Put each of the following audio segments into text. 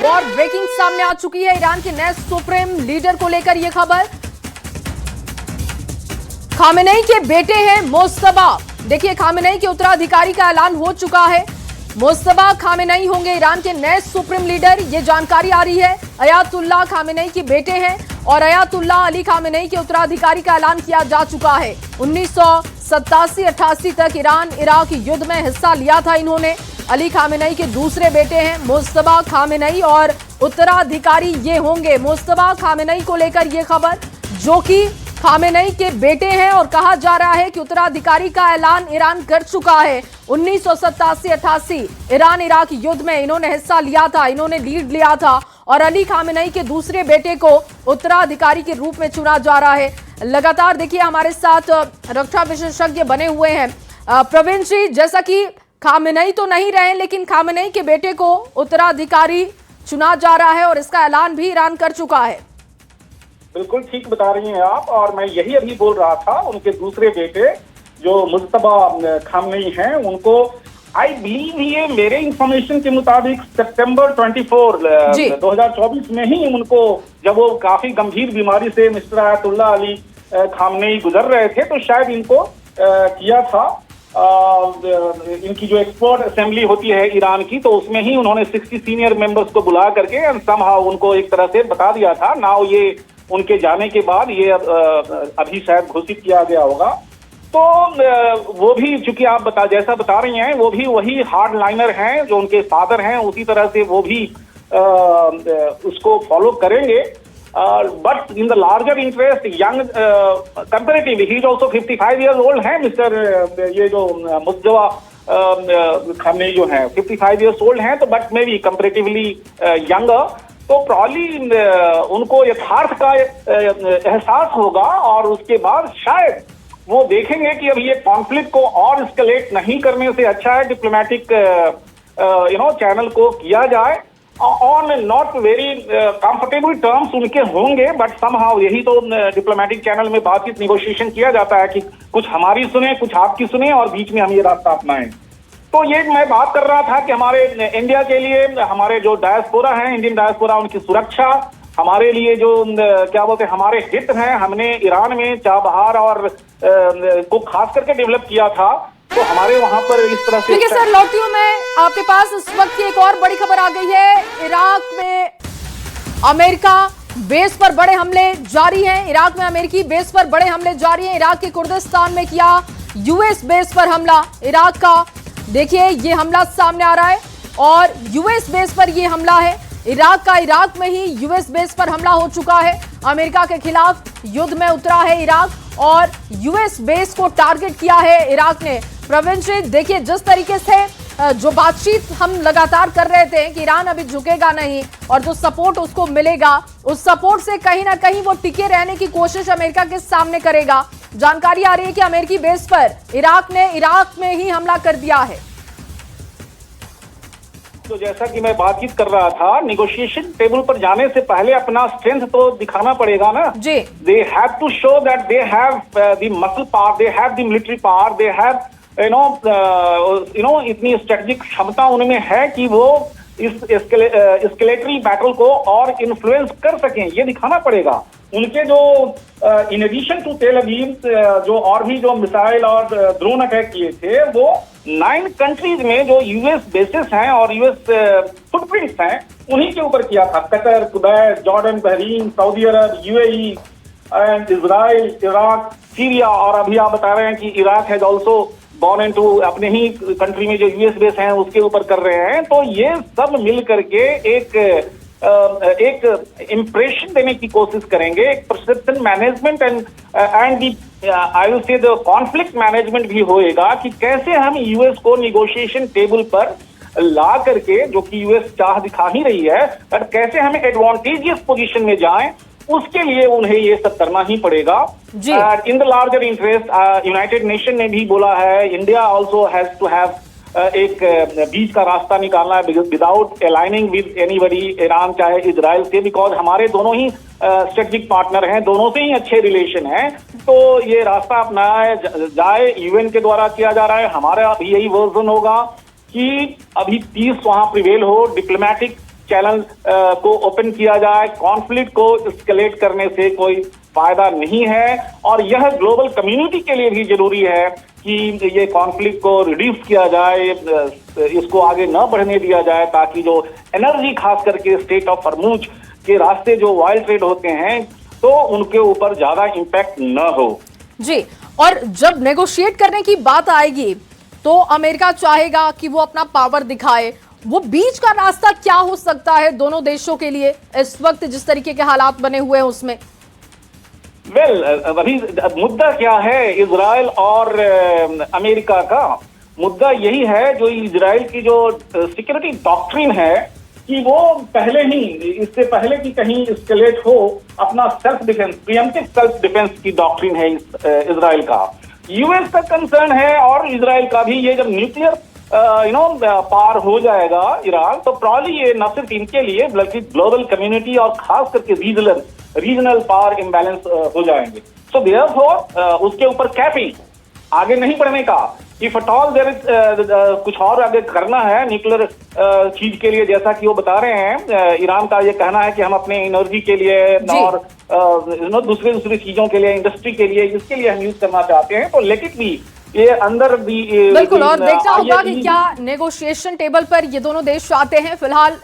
War breaking सामने आ चुकी है ईरान के नए सुप्रीम लीडर को लेकर यह खबर। खामेनेई के बेटे हैं मोज्तबा। देखिए, खामेनेई के उत्तराधिकारी का ऐलान हो चुका है। मोज्तबा खामेनेई होंगे ईरान के नए सुप्रीम लीडर, ये जानकारी आ रही है। अयातुल्लाह खामेनेई के बेटे हैं और अयातुल्लाह अली खामेनेई के उत्तराधिकारी का ऐलान किया जा चुका है। 1987-88 तक ईरान इराक युद्ध में हिस्सा लिया था इन्होंने। अली खामेनेई के दूसरे बेटे हैं मोज्तबा खामेनेई और उत्तराधिकारी ये होंगे। मोज्तबा खामेनेई को लेकर ये खबर, जो कि खामेनेई के बेटे हैं और कहा जा रहा है कि उत्तराधिकारी का ऐलान ईरान कर चुका है। 1987-88 ईरान इराक युद्ध में इन्होंने हिस्सा लिया था, इन्होंने लीड लिया था और अली खामेनेई के दूसरे बेटे को उत्तराधिकारी के रूप में चुना जा रहा है। लगातार देखिए हमारे साथ रक्षा विशेषज्ञ बने हुए हैं। प्रवीण जी, जैसा कि खामेनेई तो नहीं रहे लेकिन खामेनेई के बेटे को उत्तराधिकारी चुना जा रहा है और इसका ऐलान भी ईरान कर चुका है। बिल्कुल ठीक बता रही हैं आप, और मैं यही अभी बोल रहा था। उनके दूसरे बेटे जो मुज्तबा खामेनेई हैं, उनको आई बिलीव ये मेरे इंफॉर्मेशन के मुताबिक सितंबर 24 2024 में ही उनको, जब वो काफी गंभीर बीमारी से मिस्टर अयातुल्लाह अली खामेनेई गुजर रहे थे, तो शायद इनको किया था। इनकी जो एक्सपर्ट असेंबली होती है ईरान की, तो उसमें ही उन्होंने 60 सीनियर मेंबर्स को बुला करके समहाउ उनको एक तरह से बता दिया था। नाउ ये उनके जाने के बाद ये अभी शायद घोषित किया गया होगा। तो वो भी, चूंकि आप जैसा बता रही हैं, वो भी वही हार्ड लाइनर हैं जो उनके फादर हैं, उसी तरह से वो भी उसको फॉलो करेंगे। But in the larger interest young comparatively, he is also 55 years old है मिस्टर ये जो मुज्तबा खामेनेई जो है 55 ईयर्स ओल्ड हैं, तो but may be comparatively younger. तो प्रॉब्ली उनको यथार्थ का एहसास होगा और उसके बाद शायद वो देखेंगे कि अभी ये कॉन्फ्लिक्ट को और एस्केलेट नहीं करने से अच्छा है डिप्लोमेटिक चैनल को किया जाए। On not very comfortable terms उनके होंगे, बट समहाउ यही तो डिप्लोमेटिक चैनल में बातचीत नेगोशिएशन किया जाता है कि कुछ हमारी सुने, कुछ आपकी सुने और बीच में हम ये रास्ता अपनाएं। तो ये मैं बात कर रहा था कि हमारे इंडिया के लिए, हमारे जो डायस्पोरा हैं, इंडियन डायस्पोरा, उनकी सुरक्षा, हमारे लिए जो क्या बोलते हैं हमारे हित हैं, हमने ईरान में चाबहार और को खास करके डेवलप किया था, तो हमारे वहां पर इस तरह से। ठीक है सर, लौटती हूं मैं आपके पास। इस वक्त की एक और बड़ी खबर आ गई है। इराक में अमेरिका बेस पर बड़े हमले जारी हैं। इराक में अमेरिकी बेस पर बड़े हमले जारी हैं। इराक के कुर्दिस्तान में किया यूएस बेस पर हमला इराक का। देखिए, ये हमला सामने आ रहा है और यूएस बेस पर ये हमला है इराक का। इराक में ही यूएस बेस पर हमला हो चुका है। अमेरिका के खिलाफ युद्ध में उतरा है इराक और यूएस बेस को टारगेट किया है इराक ने। प्रवीण जी, देखिए जिस तरीके से जो बातचीत हम लगातार कर रहे थे कि ईरान अभी झुकेगा नहीं और जो सपोर्ट उसको मिलेगा, उस सपोर्ट से कहीं ना कहीं वो टिके रहने की कोशिश अमेरिका के सामने करेगा। जानकारी आ रही है कि अमेरिकी बेस पर इराक ने इराक में ही हमला कर दिया है। तो जैसा कि मैं बातचीत कर रहा था, निगोशिएशन टेबल पर जाने से पहले अपना स्ट्रेंथ तो दिखाना पड़ेगा ना जी। They have to show that they have the muscle power, they have the military power, they have इतनी स्ट्रेटेजिक क्षमता उनमें है कि वो इस एस्केलेटरी बैटल को और इन्फ्लुएंस कर सकें, ये दिखाना पड़ेगा। उनके जो इन एडिशन टू तेल अवीव जो और भी जो मिसाइल और ड्रोन अटैक किए थे, वो 9 कंट्रीज में जो यूएस बेसिस हैं और यूएस फुटप्रिंट्स हैं, उन्हीं के ऊपर किया था। Qatar, Kuwait, Jordan, Bahrain, Saudi Arab, UAE and Israel, Iraq, Syria, और अभी आप बता रहे हैं कि Iraq has also gone into अपने ही कंट्री में जो यूएस बेस हैं उसके ऊपर कर रहे हैं। तो ये सब मिल करके एक इम्प्रेशन देने की कोशिश करेंगे, एक perception management and I will say the conflict management भी होएगा कि कैसे हम यूएस को निगोशिएशन टेबल पर ला करके, जो कि यूएस चाह दिखा ही रही है, बट कैसे हमें एडवांटेजियस पोजीशन में जाएं, उसके लिए उन्हें ये सब करना ही पड़ेगा। In the larger interest United Nation ने भी बोला है, India also has to have एक बीच का रास्ता निकालना है without aligning with anybody, Iran चाहे इजराइल से, बिकॉज हमारे दोनों ही स्ट्रेटेजिक पार्टनर हैं, दोनों से ही अच्छे रिलेशन हैं। तो ये रास्ता अपनाया जाए, यूएन के द्वारा किया जा रहा है। हमारा भी यही वर्जन होगा कि अभी पीस वहां प्रिवेल हो, डिप्लोमेटिक चैनल को ओपन किया जाए। कॉन्फ्लिक्ट को एस्केलेट करने से कोई फायदा नहीं है और यह ग्लोबल कम्युनिटी के लिए भी जरूरी है कि ये कॉन्फ्लिक्ट को रिड्यूस किया जाए, इसको आगे न बढ़ने दिया जाए, ताकि जो एनर्जी खास करके स्टेट ऑफ हॉर्मुज के रास्ते जो ऑयल ट्रेड होते हैं तो उनके ऊपर ज्यादा इंपैक्ट न हो। जी, और जब नेगोशिएट करने की बात आएगी तो अमेरिका चाहेगा कि वो अपना पावर दिखाए। वो बीच का रास्ता क्या हो सकता है दोनों देशों के लिए इस वक्त जिस तरीके के हालात बने हुए हैं उसमें? अभी मुद्दा क्या है इजराइल और अमेरिका का? मुद्दा यही है, जो इजराइल की जो सिक्योरिटी डॉक्ट्रिन है कि वो पहले ही, इससे पहले कि कहीं एस्केलेट हो, अपना self defence, pre-emptive self defence की डॉक्ट्रिन है इजराइल का। यूएस का कंसर्न है और इजराइल का भी, ये जब न्यूक्लियर पार हो जाएगा ईरान, तो प्रॉब्ली ये न सिर्फ इनके लिए बल्कि ग्लोबल कम्युनिटी और खास करके रीजनल पावर इम्बैलेंस हो जाएंगे। सो देयरफॉर उसके ऊपर कैपिंग, आगे नहीं बढ़ने का। If at all there is कुछ और आगे करना है न्यूक्लियर चीज के लिए, जैसा कि वो बता रहे हैं, ईरान का ये कहना है कि हम अपने एनर्जी के लिए और दूसरी चीजों के लिए, इंडस्ट्री के लिए, इसके लिए हम यूज करना चाहते हैं, तो लेट इट बी। ये अंदर भी बिल्कुल, और देखना होगा कि क्या नेगोशिएशन टेबल पर ये दोनों देश आते हैं। फिलहाल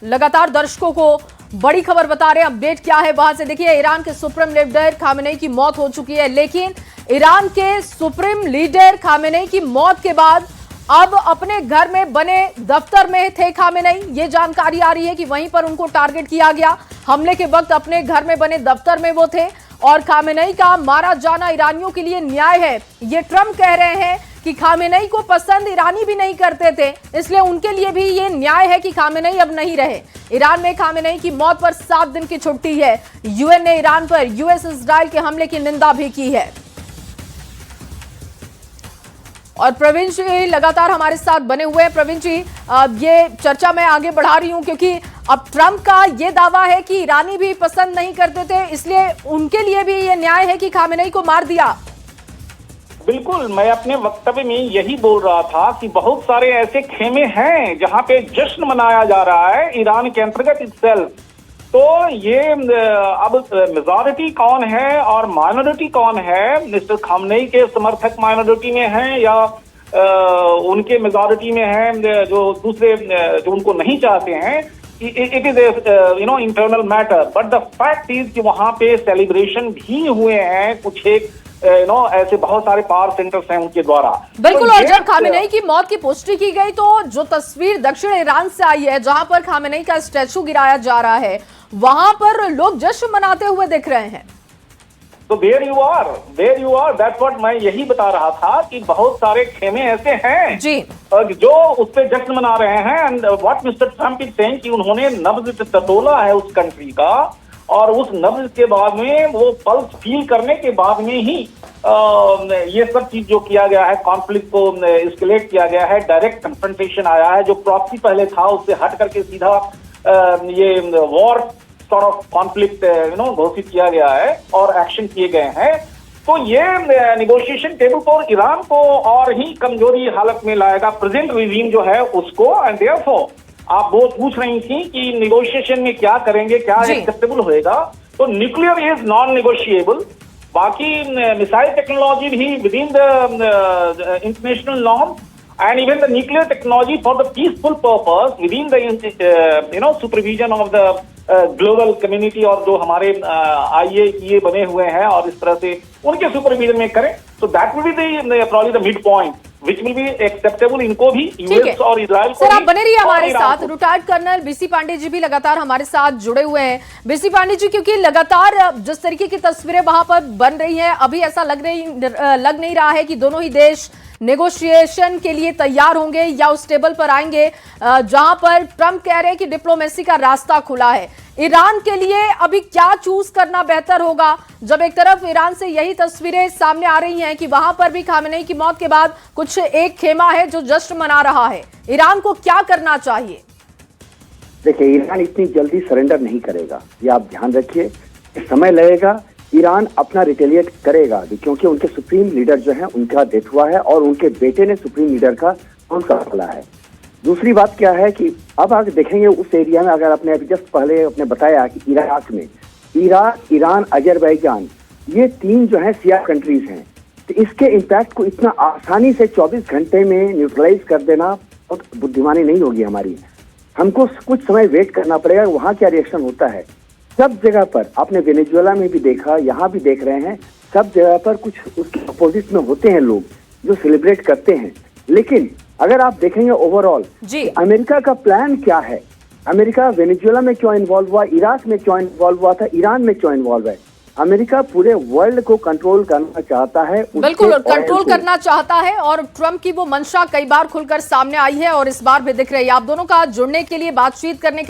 लगातार दर्शकों को बड़ी खबर बता रहे हैं, अपडेट क्या है वहां से। देखिए, ईरान के सुप्रीम लीडर खामेनेई की मौत हो चुकी है, लेकिन ईरान के सुप्रीम लीडर खामेनेई की मौत के बाद अब अपने घर में बने दफ्तर में थे खामेनेई। ये जानकारी आ रही है कि वहीं पर उनको टारगेट किया गया। हमले के वक्त अपने घर में बने दफ्तर में वो थे और खामेनेई का मारा जाना ईरानियों के लिए न्याय है। ये ट्रम्प कह रहे हैं कि खामेनेई को पसंद ईरानी भी नहीं करते थे, इसलिए उनके लिए भी ये न्याय है कि खामेनेई अब नहीं रहे। ईरान में खामेनेई की मौत पर 7 दिन की छुट्टी है। यूएन ने ईरान पर यूएस इजराइल के हमले की निंदा भी की है। और प्रवीण जी लगातार हमारे साथ बने हुए हैं। प्रवीण जी, ये चर्चा मैं आगे बढ़ा रही हूं क्योंकि अब ट्रंप का ये दावा है कि ईरानी भी पसंद नहीं करते थे, इसलिए उनके लिए भी ये न्याय है कि खामेनेई को मार दिया। बिल्कुल, मैं अपने वक्तव्य में यही बोल रहा था कि बहुत सारे ऐसे खेमे हैं जहां पे जश्न मनाया जा रहा है ईरान के अंतर्गत इत्सेल्फ। तो ये अब मेजॉरिटी कौन है और माइनॉरिटी कौन है? मिस्टर खामेनेई के समर्थक माइनॉरिटी में हैं या उनके मेजॉरिटी में हैं जो दूसरे जो उनको नहीं चाहते हैं? It is internal matter, but the fact is कि वहां पे सेलिब्रेशन भी हुए हैं कुछ एक ऐसे बहुत सारे पावर सेंटर्स हैं उनके द्वारा। बिल्कुल, और जब खामेनेई की मौत की पुष्टि की गई तो जो तस्वीर दक्षिण ईरान से आई है जहां पर खामेनेई का स्टैचू गिराया जा रहा है, वहां पर लोग जश्न मनाते हुए दिख रहे हैं। तो there you are, that's what मैं यही बता रहा था कि बहुत सारे खेमे ऐसे हैं जी जो उस पे जश्न मना रहे हैं। And what mister Trump is saying कि उन्होंने नब्ज टटोला है उस कंट्री का, और उस नब्ज के बाद में वो पल्स फील करने के बाद में ही ये सब चीज जो किया गया है, कॉन्फ्लिक्ट को एस्केलेट किया गया है, डायरेक्ट कन्फ्रंटेशन आया है। जो प्रॉक्सी पहले था उससे हट करके सीधा ये वॉर सॉर्ट ऑफ कॉन्फ्लिक्ट घोषित किया गया है और एक्शन किए गए हैं। तो ये नेगोशिएशन टेबल पर ईरान को और ही कमजोरी हालत में लाएगा, प्रेजेंट रिजीम जो है उसको। एंड देयरफॉर आप वो पूछ रही थी कि नेगोशिएशन में क्या करेंगे, क्या एक्सेप्टेबल होएगा, तो न्यूक्लियर इज नॉन नेगोशिएबल। बाकी मिसाइल टेक्नोलॉजी भी with in the international norm, and even the nuclear technology for the peaceful purpose within the supervision of the global community, और जो हमारे IAEA बने हुए हैं और इस तरह से उनके सुपरविजन में करें, तो that will be the probably the mid point which will be acceptable इनको भी, यूएस और इजराइल को। सर, आप बने रहिए हमारे साथ। Retired colonel BC Pandey ji भी लगातार हमारे साथ जुड़े हुए हैं। बीसी पांडे जी, क्योंकि लगातार जिस तरीके की तस्वीरें वहां पर बन रही हैं, अभी ऐसा लग नहीं रहा है कि दोनों ही देश नेगोशिएशन के लिए तैयार होंगे या उस टेबल पर आएंगे जहां पर ट्रंप कह रहे हैं कि डिप्लोमेसी का रास्ता खुला है। ईरान के लिए अभी क्या चूज करना बेहतर होगा, जब एक तरफ ईरान से यही तस्वीरें सामने आ रही हैं कि वहां पर भी खामेनेई की मौत के बाद कुछ एक खेमा है जो जश्न मना रहा है। ईरान को क्या करना चाहिए? देखिए, ईरान इतनी जल्दी सरेंडर नहीं करेगा, ये आप ध्यान रखिए। समय लगेगा, ईरान अपना रिटेलिएट करेगा क्योंकि उनके सुप्रीम लीडर जो है उनका डेथ हुआ है और उनके बेटे ने सुप्रीम लीडर का उनका खोला है। दूसरी बात क्या है कि अब आगे देखेंगे उस एरिया में, अगर आपने अभी जस्ट पहले आपने बताया कि इराक में इराक, ईरान, अजरबैजान, ये 3 जो है शिया कंट्रीज हैं, तो इसके इम्पैक्ट को इतना आसानी से 24 घंटे में न्यूट्रलाइज कर देना बहुत बुद्धिमानी नहीं होगी हमारी। हमको कुछ समय वेट करना पड़ेगा, वहाँ क्या रिएक्शन होता है। सब जगह पर आपने वेनेजुएला में भी देखा, यहाँ भी देख रहे हैं, सब जगह पर कुछ उसके अपोजिट में होते हैं लोग जो सेलिब्रेट करते हैं। लेकिन अगर आप देखेंगे ओवरऑल अमेरिका का प्लान क्या है, अमेरिका वेनेजुएला में क्यों इन्वॉल्व हुआ, इराक में क्यों इन्वॉल्व हुआ था, ईरान में क्यों इन्वॉल्व है। अमेरिका पूरे वर्ल्ड को कंट्रोल करना चाहता है, बिल्कुल, और कंट्रोल करना चाहता है, और ट्रंप की वो मंशा कई बार खुलकर सामने आई है और इस बार भी दिख रही है। आप दोनों का जुड़ने के लिए, बातचीत करने